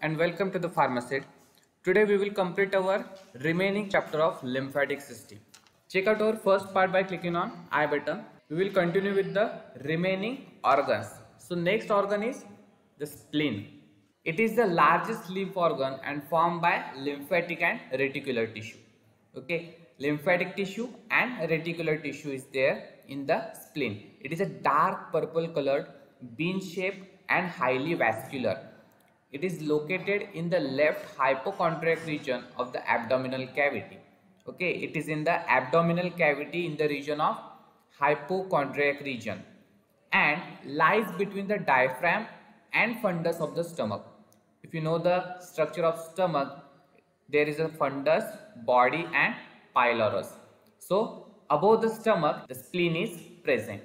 and welcome to the Pharmacet. Today we will complete our remaining chapter of lymphatic system. Check out our first part by clicking on I button. We will continue with the remaining organs. So next organ is the spleen. It is the largest lymph organ and formed by lymphatic and reticular tissue. Okay, lymphatic tissue and reticular tissue is there in the spleen. It is a dark purple colored, bean shaped and highly vascular. It is located in the left hypochondriac region of the abdominal cavity. Okay, it is in the abdominal cavity in the region of hypochondriac region and lies between the diaphragm and fundus of the stomach. If you know the structure of stomach, there is a fundus, body and pylorus. So above the stomach, the spleen is present.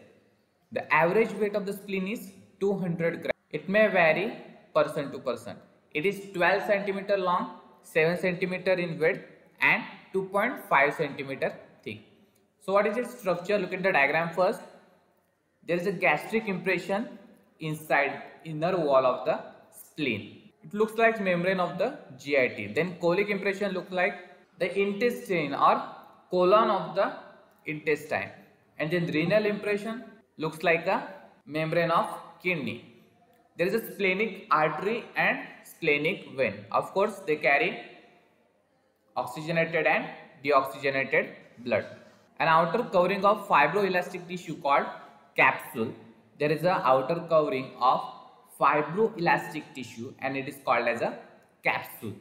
The average weight of the spleen is 200 grams. It may vary person to person. It is 12 centimeter long, 7 centimeter in width and 2.5 centimeter thick. So what is its structure? Look at the diagram first. There is a gastric impression inside inner wall of the spleen. It looks like membrane of the GIT. Then colic impression looks like the intestine or colon of the intestine. And then renal impression looks like a membrane of kidney. There is a splenic artery and splenic vein. Of course, they carry oxygenated and deoxygenated blood. An outer covering of fibroelastic tissue called capsule. There is an outer covering of fibroelastic tissue and it is called as a capsule.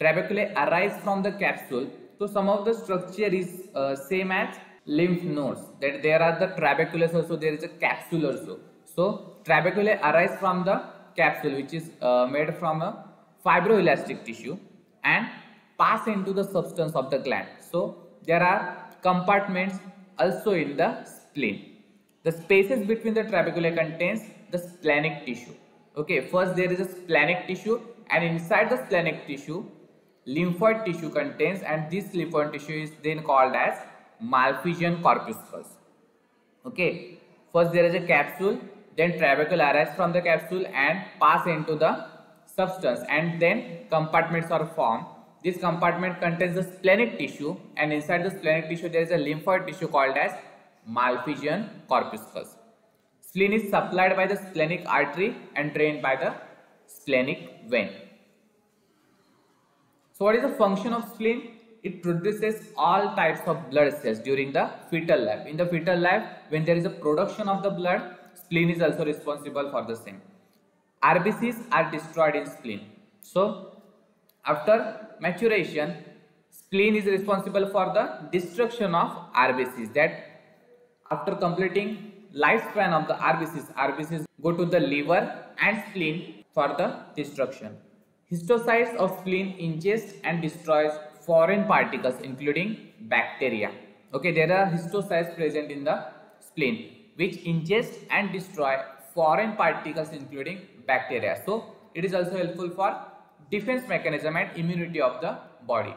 Trabeculae arise from the capsule. So some of the structure is same as lymph nodes. That there are the trabecules also. There is a capsule also. So trabeculae arise from the capsule, which is made from a fibroelastic tissue, and pass into the substance of the gland. So there are compartments also in the spleen. The spaces between the trabeculae contains the splenic tissue. Okay, first there is a splenic tissue, and inside the splenic tissue, lymphoid tissue contains, and this lymphoid tissue is then called as Malpighian corpuscles. Okay, first there is a capsule, then trabecule arise from the capsule and pass into the substance, and then compartments are formed. This compartment contains the splenic tissue, and inside the splenic tissue there is a lymphoid tissue called as Malpighian corpuscles. Spleen is supplied by the splenic artery and drained by the splenic vein. So what is the function of spleen? It produces all types of blood cells during the fetal life. In the fetal life, when there is a production of the blood, spleen is also responsible for the same. RBCs are destroyed in spleen. So after maturation, spleen is responsible for the destruction of RBCs. That after completing lifespan of the RBCs go to the liver and spleen for the destruction. Histiocytes of spleen ingest and destroys foreign particles including bacteria. Okay, there are histiocytes present in the spleen which ingest and destroy foreign particles including bacteria. So it is also helpful for defense mechanism and immunity of the body.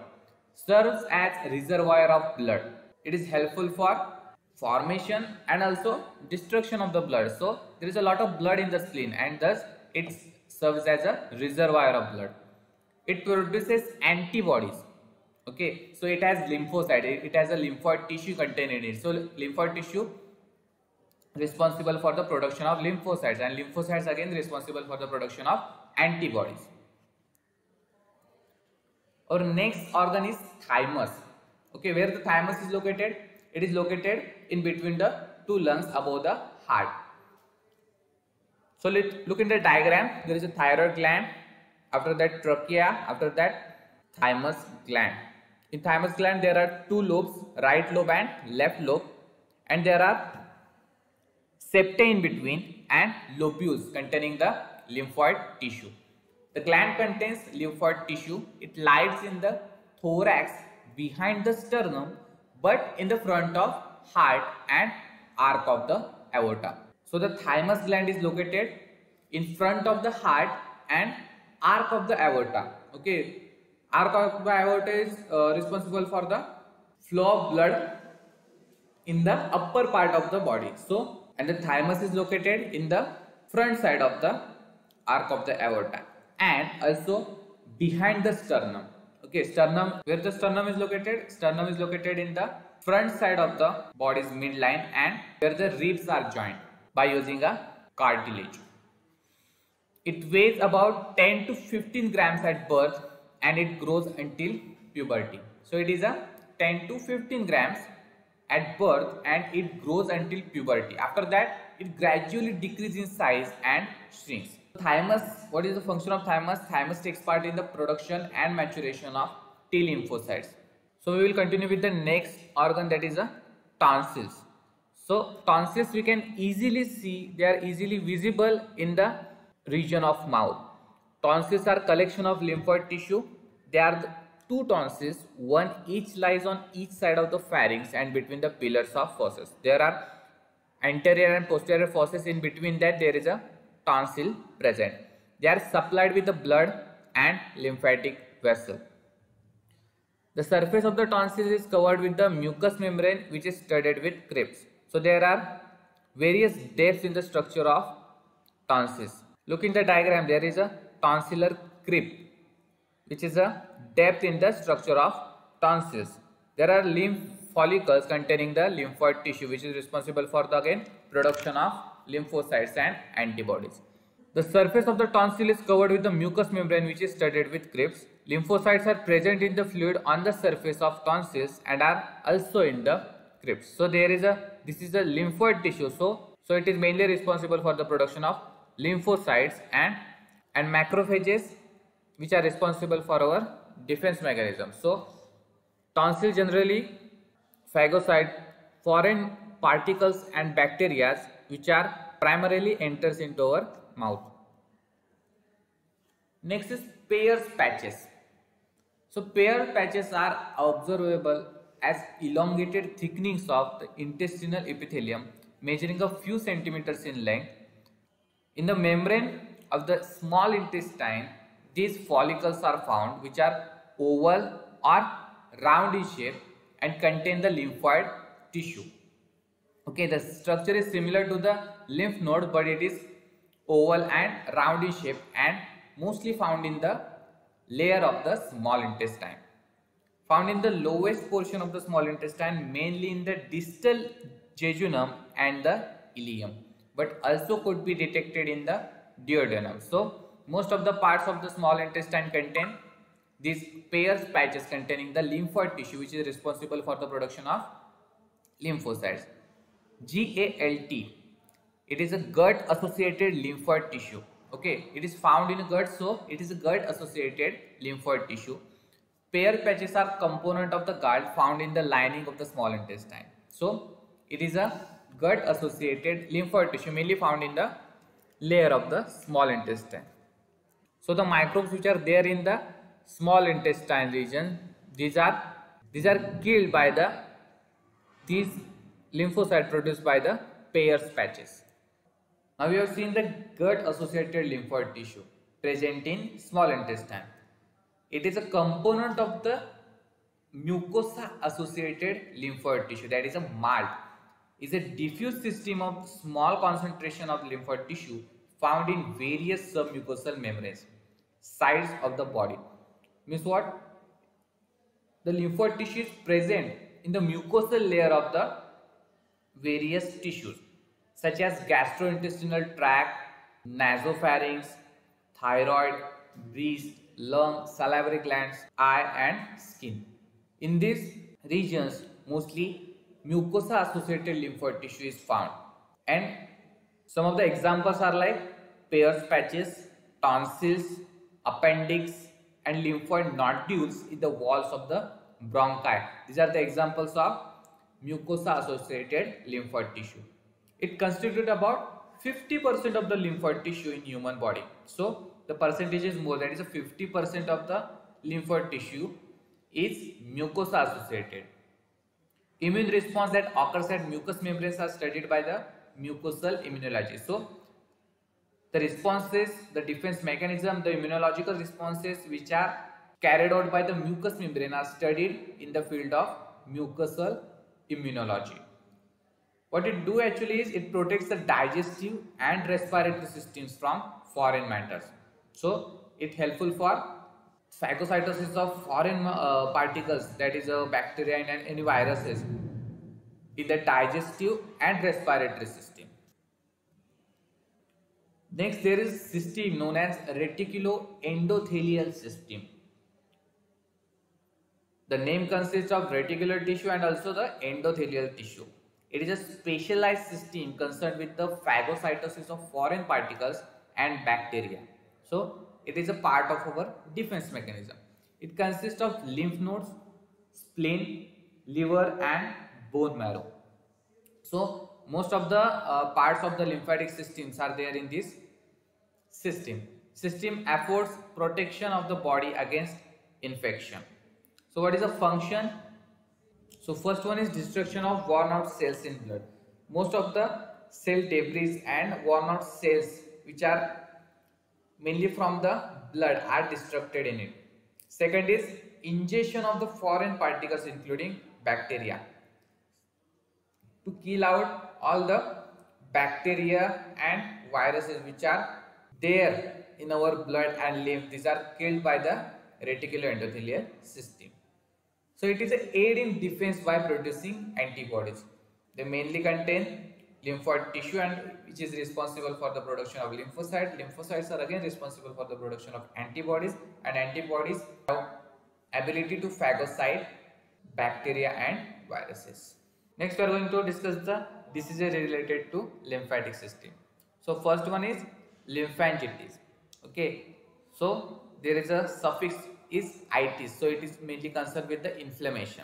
Serves as reservoir of blood. It is helpful for formation and also destruction of the blood. So there is a lot of blood in the spleen and thus it serves as a reservoir of blood. It produces antibodies. Okay, so it has lymphocyte. It has a lymphoid tissue contained in it. So lymphoid tissue responsible for the production of lymphocytes, and lymphocytes again responsible for the production of antibodies. Our next organ is thymus. Okay, where the thymus is located? It is located in between the two lungs above the heart. So let's look in the diagram. There is a thyroid gland, after that trachea, after that thymus gland. In thymus gland there are two lobes, right lobe and left lobe, and there are septae in between and lobules containing the lymphoid tissue. The gland contains lymphoid tissue. It lies in the thorax behind the sternum but in the front of heart and arc of the aorta. So the thymus gland is located in front of the heart and arc of the aorta. Okay, arc of the aorta is responsible for the flow of blood in the upper part of the body. So, and the thymus is located in the front side of the arc of the aorta. and also behind the sternum. Okay, sternum, where the sternum is located? Sternum is located in the front side of the body's midline and where the ribs are joined by using a cartilage. It weighs about 10 to 15 grams at birth and it grows until puberty. So it is a 10 to 15 grams at birth and it grows until puberty. After that, it gradually decreases in size and shrinks. Thymus, what is the function of thymus? Thymus takes part in the production and maturation of T lymphocytes. So we will continue with the next organ, that is the tonsils. So tonsils we can easily see, they are easily visible in the region of mouth. Tonsils are collection of lymphoid tissue. They are the two tonsils, one each lies on each side of the pharynx and between the pillars of fauces. There are anterior and posterior fauces, in between that there is a tonsil present. They are supplied with the blood and lymphatic vessel. The surface of the tonsil is covered with the mucous membrane which is studded with crypts. So there are various depths in the structure of tonsils. Look in the diagram, there is a tonsillar crypt which is a depth in the structure of tonsils. There are lymph follicles containing the lymphoid tissue which is responsible for the again production of lymphocytes and antibodies. The surface of the tonsil is covered with the mucous membrane which is studded with crypts. Lymphocytes are present in the fluid on the surface of tonsils and are also in the crypts. So there is this is a lymphoid tissue. So it is mainly responsible for the production of lymphocytes and macrophages which are responsible for our defense mechanism. So tonsil generally phagocyte foreign particles and bacteria which are primarily enters into our mouth. Next is Peyer's patches. So Peyer's patches are observable as elongated thickenings of the intestinal epithelium measuring a few centimeters in length. In the membrane of the small intestine, these follicles are found which are oval or round in shape and contain the lymphoid tissue. Okay, the structure is similar to the lymph node, but it is oval and round in shape and mostly found in the layer of the small intestine. Found in the lowest portion of the small intestine, mainly in the distal jejunum and the ileum, but also could be detected in the duodenum. So most of the parts of the small intestine contain these Peyer's patches containing the lymphoid tissue which is responsible for the production of lymphocytes. GALT, it is a gut associated lymphoid tissue. Okay, it is found in a gut, so it is a gut associated lymphoid tissue. Peyer's patches are component of the gut found in the lining of the small intestine. So it is a gut associated lymphoid tissue mainly found in the layer of the small intestine. So the microbes which are there in the small intestine region, these are killed by these lymphocytes produced by the Peyer's patches. Now we have seen the gut associated lymphoid tissue present in small intestine. It is a component of the mucosa associated lymphoid tissue, that is a MALT. Is a diffuse system of small concentration of lymphoid tissue found in various submucosal membranes sides of the body. Means what? The lymphoid tissue is present in the mucosal layer of the various tissues such as gastrointestinal tract, nasopharynx, thyroid, breast, lung, salivary glands, eye and skin. In these regions, mostly mucosa associated lymphoid tissue is found, and some of the examples are like Peyer's patches, tonsils, appendix and lymphoid nodules in the walls of the bronchi. These are the examples of mucosa associated lymphoid tissue. It constitutes about 50% of the lymphoid tissue in human body. So the percentage is more, that is a 50% of the lymphoid tissue is mucosa associated. Immune response that occurs at mucous membranes are studied by the mucosal immunology. So the responses, the defense mechanism, the immunological responses which are carried out by the mucous membrane are studied in the field of mucosal immunology. What it do actually is it protects the digestive and respiratory systems from foreign matters. So it helpful for phagocytosis of foreign particles, that is bacteria and any viruses in the digestive and respiratory system. Next, there is system known as reticuloendothelial system. The name consists of reticular tissue and also the endothelial tissue. It is a specialized system concerned with the phagocytosis of foreign particles and bacteria. So, it is a part of our defense mechanism. It consists of lymph nodes, spleen, liver and bone marrow. So, most of the parts of the lymphatic systems are there in this system. System affords protection of the body against infection. So what is the function? So first one is destruction of worn out cells in blood. Most of the cell debris and worn out cells which are mainly from the blood are destructed in it. Second is ingestion of the foreign particles including bacteria to kill out all the bacteria and viruses which are there in our blood and lymph. These are killed by the reticuloendothelial system. So it is an aid in defense by producing antibodies. They mainly contain lymphoid tissue and which is responsible for the production of lymphocytes. Lymphocytes are again responsible for the production of antibodies, and antibodies have ability to phagocyte bacteria and viruses. Next we are going to discuss the diseases related to lymphatic system. So first one is lymphangitis. Okay, so there is a suffix is itis, so it is mainly concerned with the inflammation.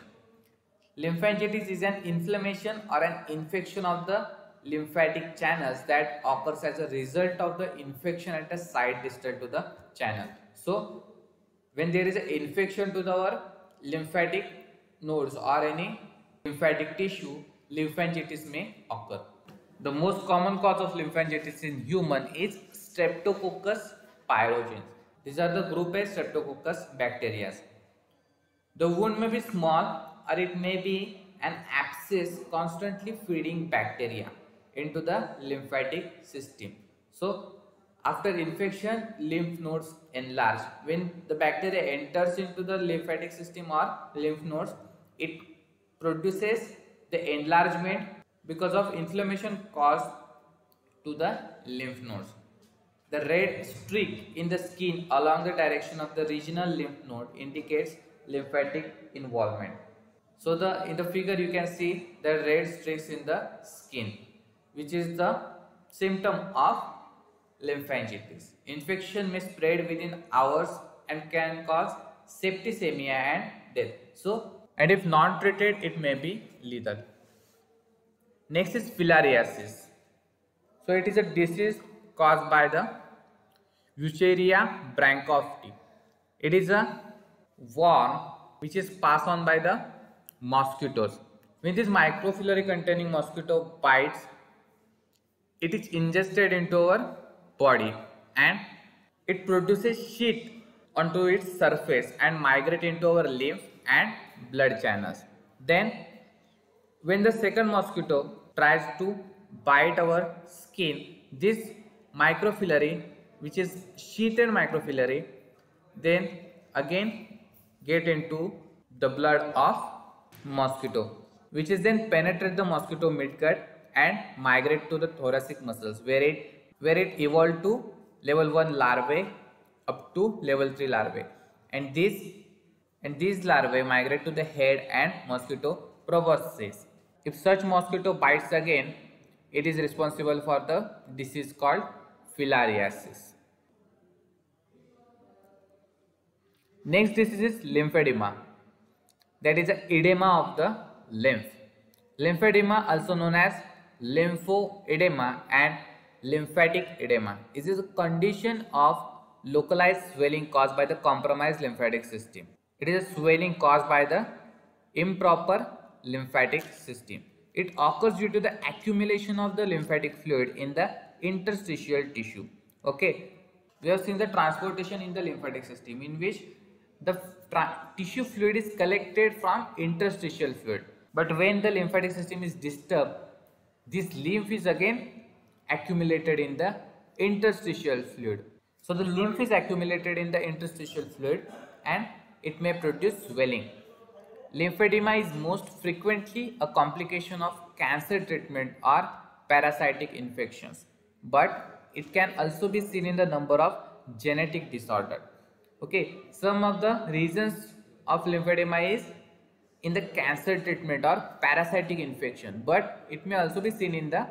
Lymphangitis is an inflammation or an infection of the lymphatic channels that occurs as a result of the infection at a site distal to the channel. So when there is an infection to our lymphatic nodes or any lymphatic tissue, lymphangitis may occur. The most common cause of lymphangitis in human is Streptococcus pyogenes. These are the group A Streptococcus bacteria. The wound may be small or it may be an abscess constantly feeding bacteria into the lymphatic system. So after infection, lymph nodes enlarge. When the bacteria enters into the lymphatic system or lymph nodes, it produces the enlargement because of inflammation caused to the lymph nodes. The red streak in the skin along the direction of the regional lymph node indicates lymphatic involvement. So in the figure you can see the red streaks in the skin, which is the symptom of lymphangitis. Infection may spread within hours and can cause septicemia and death. And if not treated, it may be lethal. Next is filariasis. So it is a disease caused by the Wucheria brachyphyta. It is a worm which is passed on by the mosquitoes. When this microfilary containing mosquito bites, it is ingested into our body and it produces sheet onto its surface and migrate into our lymph and blood channels. Then when the second mosquito tries to bite our skin, this microfilary, which is sheeted microfilary, then again get into the blood of mosquito, which is then penetrate the mosquito midgut and migrate to the thoracic muscles where it evolved to level 1 larvae up to level 3 larvae, and these larvae migrate to the head and mosquito proboscis. If such mosquito bites again, it is responsible for the disease called filariasis. Next disease is lymphedema, that is the edema of the lymph. Lymphedema, also known as lymphoedema and lymphatic edema, is a condition of localized swelling caused by the compromised lymphatic system. It is a swelling caused by the improper lymphatic system. It occurs due to the accumulation of the lymphatic fluid in the interstitial tissue. Okay, we have seen the transportation in the lymphatic system, in which the tissue fluid is collected from interstitial fluid. But when the lymphatic system is disturbed, this lymph is again accumulated in the interstitial fluid. So the lymph is accumulated in the interstitial fluid and it may produce swelling. Lymphedema is most frequently a complication of cancer treatment or parasitic infections, but it can also be seen in the number of genetic disorder. Okay, some of the reasons of lymphedema is in the cancer treatment or parasitic infection, but it may also be seen in the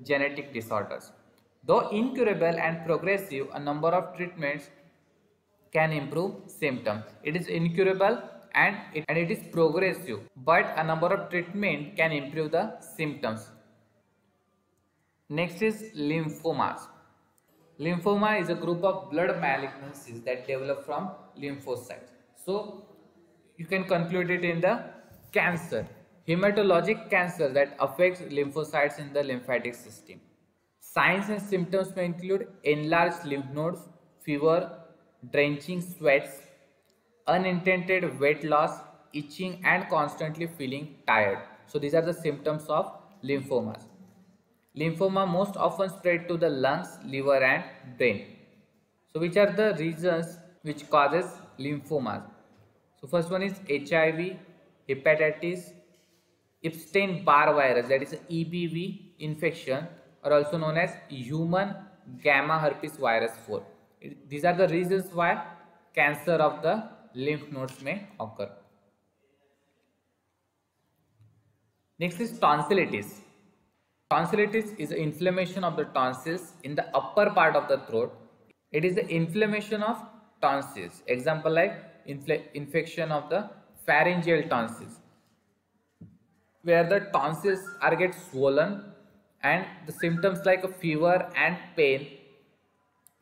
genetic disorders. Though incurable and progressive, a number of treatments can improve symptoms. It is incurable and it is progressive, but a number of treatment can improve the symptoms. Next is lymphomas. Lymphoma is a group of blood malignancies that develop from lymphocytes. So you can conclude it in the cancer, hematologic cancer that affects lymphocytes in the lymphatic system. Signs and symptoms may include enlarged lymph nodes, fever, drenching sweats, unintended weight loss, itching and constantly feeling tired. So these are the symptoms of lymphomas. Lymphoma most often spread to the lungs, liver and brain. So which are the reasons which causes lymphomas? So first one is HIV, hepatitis, Epstein-Barr virus, that is EBV infection, or also known as human gamma herpes virus 4. These are the reasons why cancer of the lymph nodes may occur. Next is tonsillitis. Tonsillitis is inflammation of the tonsils in the upper part of the throat. It is the inflammation of tonsils. Example like infection of the pharyngeal tonsils, where the tonsils are get swollen and the symptoms like a fever and pain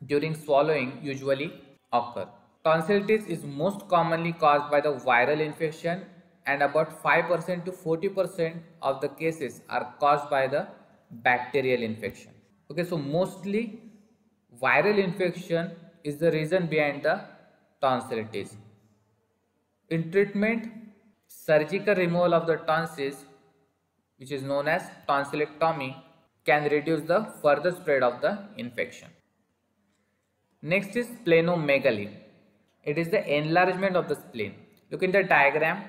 during swallowing usually occur. Tonsillitis is most commonly caused by the viral infection, and about 5% to 40% of the cases are caused by the bacterial infection. Okay, so mostly viral infection is the reason behind the tonsillitis. In treatment, surgical removal of the tonsils, which is known as tonsillectomy, can reduce the further spread of the infection. Next is splenomegaly. It is the enlargement of the spleen. Look in the diagram.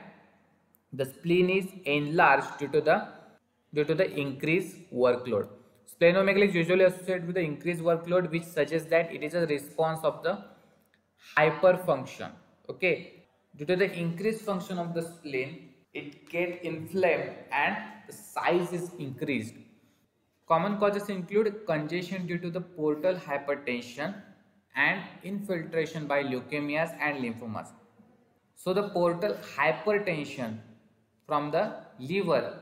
The spleen is enlarged due to the increased workload. Splenomegaly is usually associated with the increased workload, which suggests that it is a response of the hyperfunction. Okay, due to the increased function of the spleen, it gets inflamed and the size is increased. Common causes include congestion due to the portal hypertension and infiltration by leukemias and lymphomas. So the portal hypertension from the liver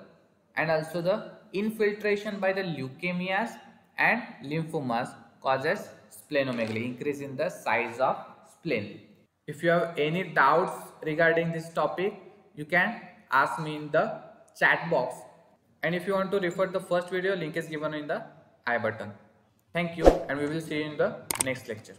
and also the infiltration by the leukemias and lymphomas causes splenomegaly, increase in the size of spleen. If you have any doubts regarding this topic, you can ask me in the chat box. And if you want to refer the first video, link is given in the I button. Thank you, and we will see you in the next lecture.